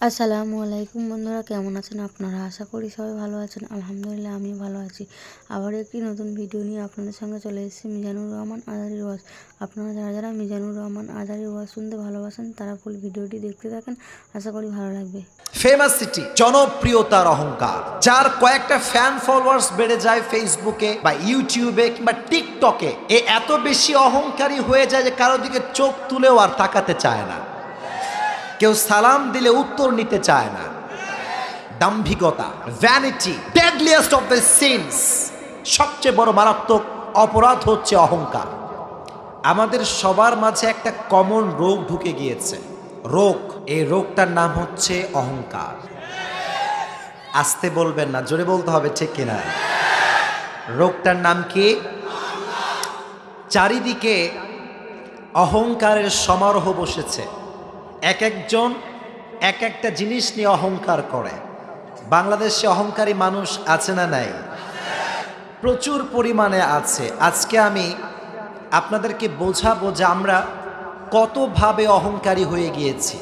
আসসালামু আলাইকুম বন্ধুরা, কেমন আছেন আপনারা? আশা করি সবাই ভালো আছেন। আলহামদুলিল্লাহ আমি ভালো আছি। আবার একটি নতুন ভিডিও নিয়ে আপনাদের সঙ্গে চলে এসেছি মিজানুর রহমান আজারির ওয়াজ। আপনারা যারা যারা মিজানুর রহমান আজারির ওয়াজ শুনতে ভালোবাসেন তারা ফুল ভিডিওটি দেখতে থাকেন, আশা করি ভালো লাগবে। ফেমাস সিটি, জনপ্রিয়তার অহংকার, যার কয়েকটা ফ্যান ফলোয়ার্স বেড়ে যায় ফেসবুকে বা ইউটিউবে কিংবা টিকটকে, এ এত বেশি অহংকারী হয়ে যায় যে কারো দিকে চোখ তুলেও আর তাকাতে চায় না, কেউ সালাম দিলে উত্তর নিতে চায় না। দাম্ভিকতা, vanity, deadliest of the sins, সবচেয়ে বড় মারাত্মক অপরাধ হচ্ছে অহংকার। আমাদের সবার মাঝে একটা কমন রোগ ঢুকে গিয়েছে, রোগ। এই রোগটার নাম হচ্ছে অহংকার। আস্তে বলবেন না, জোরে বলতে হবে, ঠিক কিনা? রোগটার নাম কি? চারিদিকে অহংকারের সমারোহ বসেছে, এক একজন এক একটা জিনিস নিয়ে অহংকার করে। বাংলাদেশে অহংকারী মানুষ আছে না নাই? প্রচুর পরিমাণে আছে। আজকে আমি আপনাদেরকে বোঝাবো যে আমরা কতভাবে অহংকারী হয়ে গিয়েছি,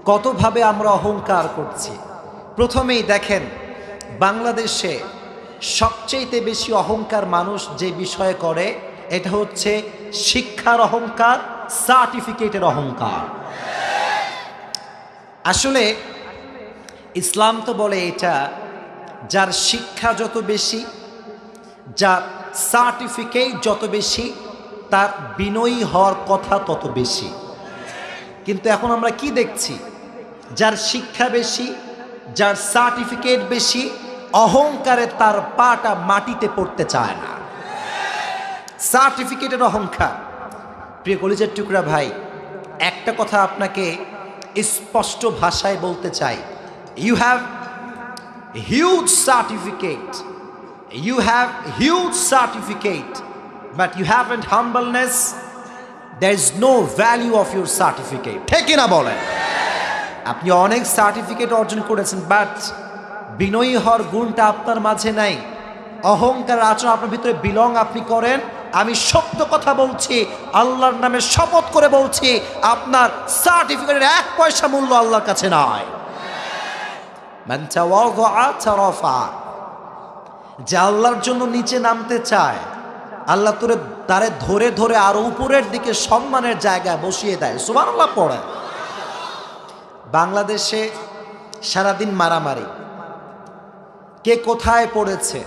কতভাবে আমরা অহংকার করছি। প্রথমেই দেখেন, বাংলাদেশে সবচেয়ে বেশি অহংকার মানুষ যে বিষয়ে করে এটা হচ্ছে শিক্ষার অহংকার, সার্টিফিকেটের অহংকার। আসলে ইসলাম তো বলে এটা, যার শিক্ষা যত বেশি, যার সার্টিফিকেট যত বেশি, তার বিনয়ী হওয়ার কথা তত বেশি। কিন্তু এখন আমরা কি দেখছি? যার শিক্ষা বেশি, যার সার্টিফিকেট বেশি, অহংকারে তার পাটা মাটিতে পড়তে চায় না। সার্টিফিকেটের অহংকার। প্রিয় কলিজার টুকরা ভাই, একটা কথা আপনাকে স্পষ্ট ভাষায় বলতে চাই, you have huge certificate, you have huge certificate, but you haven't humbleness. There is no value of your certificate. ঠিক না বলেন? আপনি অনেক সার্টিফিকেট অর্জন করেছেন, বাট বিনয়ী হওয়ার গুণটা আপনার মাঝে নাই। অহংকার আচরণ আপনার ভিতরে বিলং আপনি করেন। আমি সত্য কথা বলছি, আল্লাহর নামে শপথ করে বলছি, আপনার সার্টিফিকেটের 1 পয়সা মূল্য আল্লাহর কাছে নাই। মান তাওয়াযআ তারাফা, যে আল্লাহর জন্য নিচে নামতে চায়, আল্লাহ তারে ধরে ধরে আরো উপরের দিকে সম্মানের জায়গায় বসিয়ে দেয়। সুবহানাল্লাহ পড়ে। বাংলাদেশে সারাদিন মারামারি, কে কোথায় পড়েছে?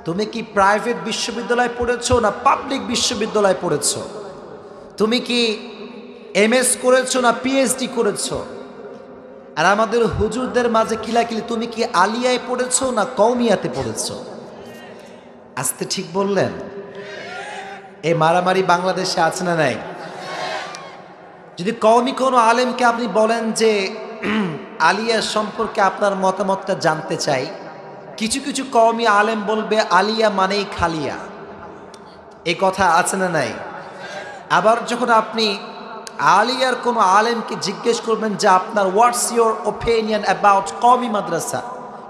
তুমি কি প্রাইভেট বিশ্ববিদ্যালয়ে পড়েছো না পাবলিক বিশ্ববিদ্যালয়ে পড়েছো? তুমি কি এমএস করেছো না পিএইচডি করেছো? আর আমাদের হুজুরদের মাঝে কিলাকিলি, তুমি কি আলিয়ায় পড়েছো না কওমিয়াতে পড়েছো? আস্তে ঠিক বললেন? এই মারামারি বাংলাদেশে আছে না নাই? যদি কওমি কোনো আলেমকে আপনি বলেন যে আলিয়া সম্পর্কে আপনার মতামতটা জানতে চাই, কিছু কিছু কওমি আলেম বলবে আলিয়া মানেই খালিয়া। এই কথা আছে না নাই? আবার যখন আপনি আলিয়ার কোনো আলেমকে জিজ্ঞেস করবেন যে আপনার হোয়াটস ইউর ওপিনিয়ন অ্যাবাউট কওমি মাদ্রাসা,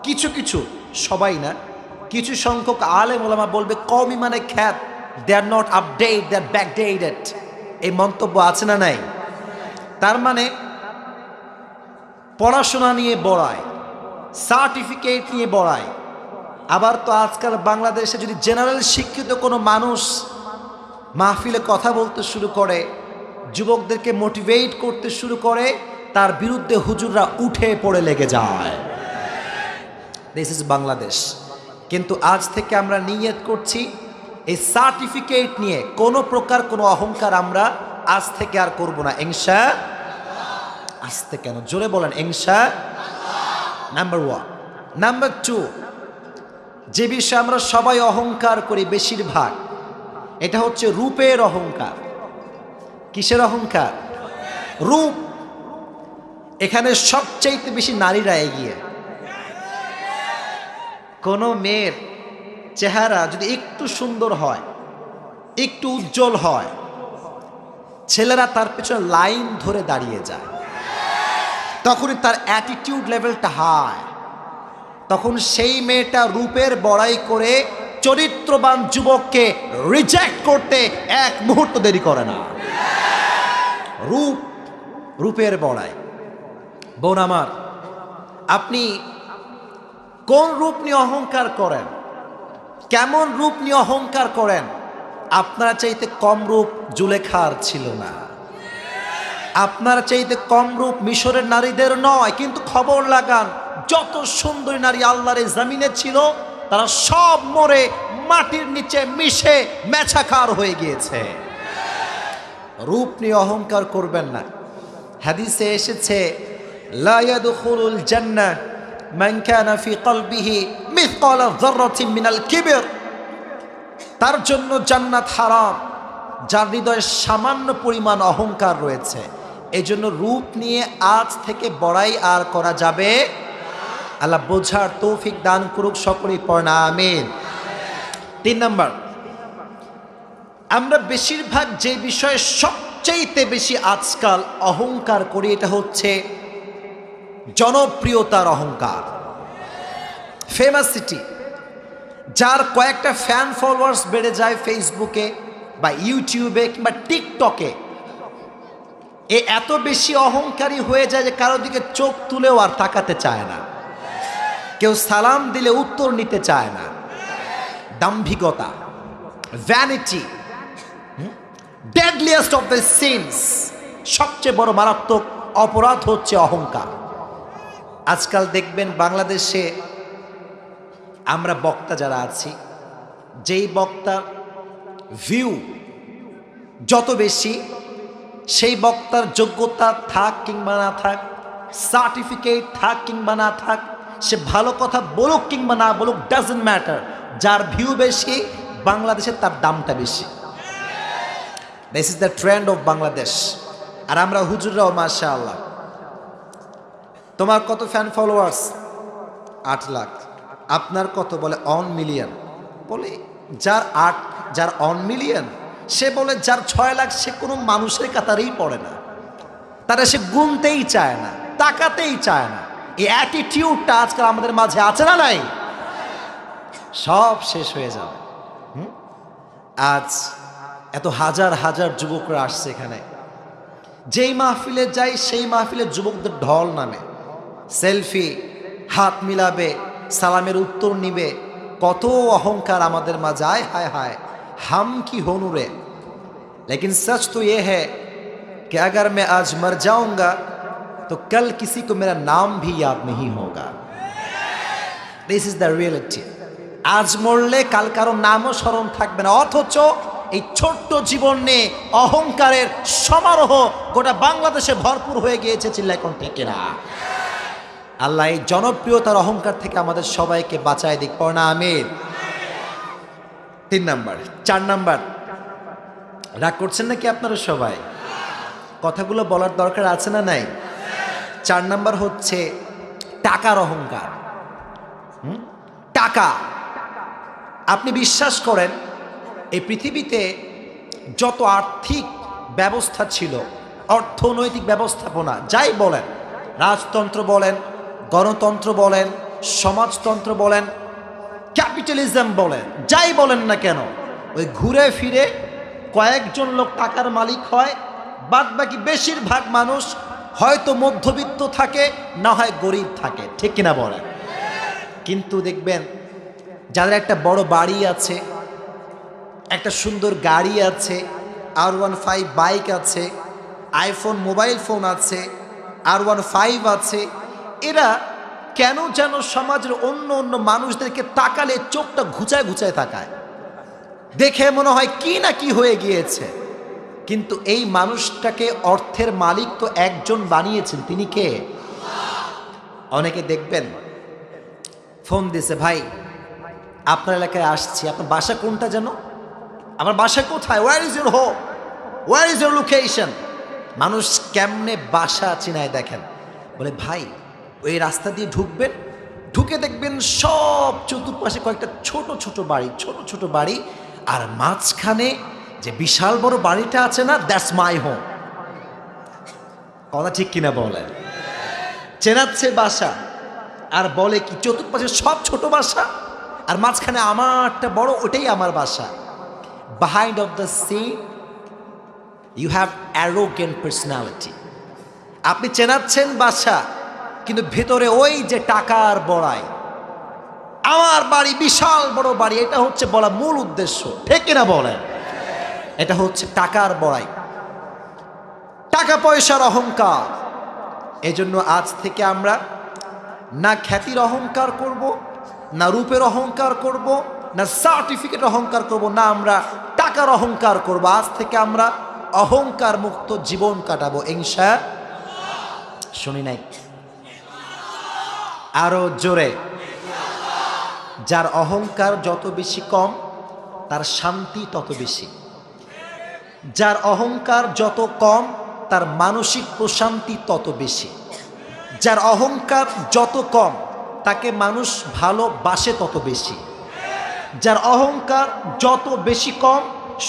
কিছু কিছু, সবাই না, কিছু সংখ্যক আলেম ওলামা বলবে কওমি মানে খ্যাত, they are not update, they are backdated. এই মন্তব্য আছে না নাই? তার মানে পড়াশোনা নিয়ে বড়ায়, সার্টিফিকেট নিয়ে বড়ায়। আবার তো আজকাল বাংলাদেশে যদি জেনারেল শিক্ষিত কোনো মানুষ মাহফিলে কথা বলতে শুরু করে, যুবকদেরকে মোটিভেট করতে শুরু করে, তার বিরুদ্ধে হুজুররা উঠে পড়ে লেগে যায়। This is Bangladesh. কিন্তু আজ থেকে আমরা নিয়ত করছি, এই সার্টিফিকেট নিয়ে কোনো প্রকার কোনো অহংকার আমরা আজ থেকে আর করব না, ইনশাআল্লাহ। আস্তে কেন, জোরে বলেন, ইনশাআল্লাহ। নাম্বার 1। নাম্বার 2, যে বিষয়ে আমরা সবাই অহংকার করি বেশিরভাগ, এটা হচ্ছে রূপের অহংকার। কিসের অহংকার? রূপ। এখানে সবচাইতে বেশি নারীরা এগিয়ে। কোনো মেয়ের চেহারা যদি একটু সুন্দর হয়, একটু উজ্জ্বল হয়, ছেলেরা তার পেছনে লাইন ধরে দাঁড়িয়ে যায়। তখনই তার অ্যাটিটিউড লেভেলটা হাই। তখন সেই মেয়েটা রূপের বড়াই করে চরিত্রবান যুবককে রিজেক্ট করতে 1 মুহূর্ত দেরি করে না। রূপ, রূপের বড়াই। বোন আমার, আপনি কোন রূপ নিয়ে অহংকার করেন, কেমন রূপ নিয়ে অহংকার করেন? আপনারা চাইতে কম রূপ জুলেখার ছিল না, আপনারা চাইতে কম রূপ মিশরের নারীদের নয়। কিন্তু খবর লাগান, যত সুন্দরী নারী আল্লাহর এই জমিনে ছিল তারা সব মরে মাটির নিচে মিশে মেছাকার হয়ে গিয়েছে। রূপ নিয়ে অহংকার করবেন না। হাদিসে এসেছে, লা ইয়াদখুলুল জান্নাহ মান কানা ফি কলবিহি মিসকালা যাররাতিন মিনাল কিবর। তার জন্য জান্নাত হারাম যার হৃদয়ে সামান্য পরিমাণ অহংকার রয়েছে। এজন্য রূপ নিয়ে আজ থেকে বড়াই আর করা যাবে। আল্লাহ বোঝার তৌফিক দান করুক, সকলেই পড়েন আমিন। 3 নাম্বার, আমরা বেশিরভাগ যে বিষয়ে সবচাইতে বেশি আজকাল অহংকার করি এটা হচ্ছে জনপ্রিয়তার অহংকার, ফেমাসিটি। যার কয়েকটা ফ্যান ফলোয়ার্স বেড়ে যায় ফেসবুকে বা ইউটিউবে কিংবা টিকটকে, এ এত বেশি অহংকারী হয়ে যায় যে কারো দিকে চোখ তুলেও আর তাকাতে চায় না, কেউ সালাম দিলে উত্তর নিতে চায় না। দাম্ভিকতা, vanity, deadliest of the sins, সবচেয়ে বড় মারাত্মক অপরাধ হচ্ছে অহংকার। আজকাল দেখবেন বাংলাদেশে আমরা বক্তা যারা আছি, যেই বক্তার ভিউ যত বেশি, সেই বক্তার যোগ্যতা থাক কিংবা না থাক, সার্টিফিকেট থাক কিংবা না থাক, সে ভালো কথা বলুক কিংবা না বলুক, ডাজন্ট ম্যাটার। যার ভিউ বেশি বাংলাদেশে তার দামটা বেশি। This is the trend of Bangladesh. আর আমরা হুজুররাও মাশাআল্লাহ, তোমার কত ফ্যান ফলোয়ার্স? 8 লাখ। আপনার কত? বলে 1 মিলিয়ন। বলে যার 1 মিলিয়ন, সে বলে যার 6 লাখ, সে কোনো মানুষের কাতারেই পড়ে না, তারা সে গুনতেই চায় না, তাকাতেই চায় না। এই অ্যাটিটিউডটা আজকাল আমাদের মাঝে আছে না নাই? সব শেষ হয়ে যাবে। আজ এত হাজার হাজার যুবকরা আসছে এখানে, যেই মাহফিলে যাই সেই মাহফিলে যুবকদের ঢল নামে, সেলফি, হাত মিলাবে, সালামের উত্তর নিবে, কত অহংকার আমাদের মাঝে। আয় হায় হায়, हम की हो नूरे, लेकिन सच तो ये है कि अगर मैं आज मर जाऊंगा तो कल किसी को मेरा नाम भी याद नहीं होगा। This is the reality. আজ মরলে কাল কারো নামও স্মরণ থাকবে না। অথচ এই ছোট্ট জীবন নিয়ে অহংকারের সমারোহ গোটা বাংলাদেশে ভরপুর হয়ে গিয়েছে। চিল্লায় কোন ঠিক না? আল্লাহ এই জনপ্রিয়তার অহংকার থেকে আমাদের সবাইকে বাঁচায় দিক, পড়না আমিন। 3 নাম্বার। 4 নাম্বার, রাগ করছেন নাকি আপনারা সবাই? কথাগুলো বলার দরকার আছে না নাই? 4 নাম্বার হচ্ছে টাকার অহংকার। টাকা, আপনি বিশ্বাস করেন এই পৃথিবীতে যত আর্থিক ব্যবস্থা ছিল, অর্থনৈতিক ব্যবস্থাপনা যাই বলেন, রাজতন্ত্র বলেন, গণতন্ত্র বলেন, সমাজতন্ত্র বলেন, ক্যাপিটালিজম বলেন, যাই বলেন না কেন, ওই ঘুরে ফিরে কয়েকজন লোক টাকার মালিক হয়, বাদ বাকি বেশিরভাগ মানুষ হয়তো মধ্যবিত্ত থাকে, না হয় গরিব থাকে। ঠিক কিনা বলেন? কিন্তু দেখবেন যাদের একটা বড় বাড়ি আছে, একটা সুন্দর গাড়ি আছে, R15 বাইক আছে, আইফোন মোবাইল ফোন আছে, R15 আছে, এরা কেন যেন সমাজের অন্য অন্য মানুষদেরকে তাকালে চোখটা ঘুচায় ঘুচায় তাকায়, দেখে মনে হয় কি না কি হয়ে গিয়েছে। কিন্তু এই মানুষটাকে অর্থের মালিক তো একজন বানিয়েছেন, তিনি কে? অনেকে দেখবেন ফোন দিছে, ভাই আপনার এলাকায় আসছি, আপনার বাসা কোনটা যেন? আমার বাসা কোথায়? Where is your home, where is your location? মানুষ কেমনে বাসা চিনায় দেখেন। বলে ভাই ওই রাস্তা দিয়ে ঢুকবেন, ঢুকে দেখবেন সব চতুর্পাশে কয়েকটা ছোট ছোট বাড়ি, ছোট ছোট বাড়ি, আর মাঝখানে যে বিশাল বড় বাড়িটা আছে না, দ্যাটস মাই হোম। কথা ঠিক কিনা বলেন? চেনাচ্ছে বাসা, আর বলে কি চতুর্পাশে সব ছোট বাসা, আর মাঝখানে আমারটা বড়, ওটাই আমার বাসা। Behind of the scene you have arrogant personality. আপনি চেনাচ্ছেন বাসা, কিন্তু ভেতরে ওই যে টাকার বড়াই, আমার বাড়ি বিশাল বড় বাড়ি, এটা হচ্ছে বলা মূল উদ্দেশ্য, ঠিক কিনা বলেন? এটা হচ্ছে টাকার বড়াই, টাকা পয়সার অহংকার। এজন্য আজ থেকে আমরা না খ্যাতির অহংকার করব, না রূপের অহংকার করব, না সার্টিফিকেট অহংকার করব, না আমরা টাকার অহংকার করব। আজ থেকে আমরা অহংকার মুক্ত জীবন কাটাবো ইনশাআল্লাহ। শুনি নাই? আরো জোরে। যার অহংকার যত বেশি কম তার শান্তি তত বেশি। যার অহংকার যত কম তার মানসিক প্রশান্তি তত বেশি। যার অহংকার যত কম তাকে মানুষ ভালোবাসে তত বেশি। যার অহংকার যত বেশি কম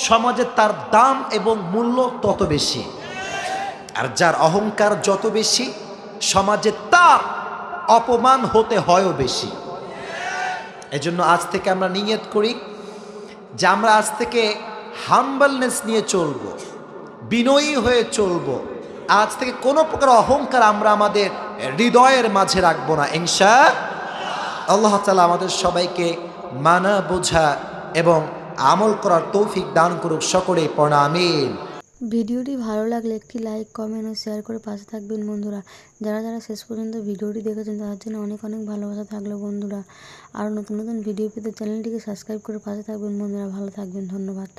সমাজে তার দাম এবং মূল্য তত বেশি। আর যার অহংকার যত বেশি সমাজে তার অপমান হতে হয়ও বেশি। এজন্য আজ থেকে আমরা নিয়ত করি যে আমরা আজ থেকে হাম্বলনেস নিয়ে চলব, বিনয়ী হয়ে চলব। আজ থেকে কোনো প্রকার অহংকার আমরা আমাদের হৃদয়ের মাঝে রাখবো না ইনশাআল্লাহ। আল্লাহ তাআলা আমাদের সবাইকে মানা, বোঝা এবং আমল করার তৌফিক দান করুক। সকলেই পড়া আমিন। ভিডিওটি ভালো লাগলে একটি লাইক, কমেন্ট ও শেয়ার করে পাশে থাকবেন বন্ধুরা। যারা যারা শেষ পর্যন্ত ভিডিওটি দেখেছেন তাদের জন্য অনেক অনেক ভালোবাসা থাকলো বন্ধুরা। আর নতুন নতুন ভিডিও পেতে চ্যানেলটিকে সাবস্ক্রাইব করে পাশে থাকবেন বন্ধুরা। ভালো থাকবেন, ধন্যবাদ।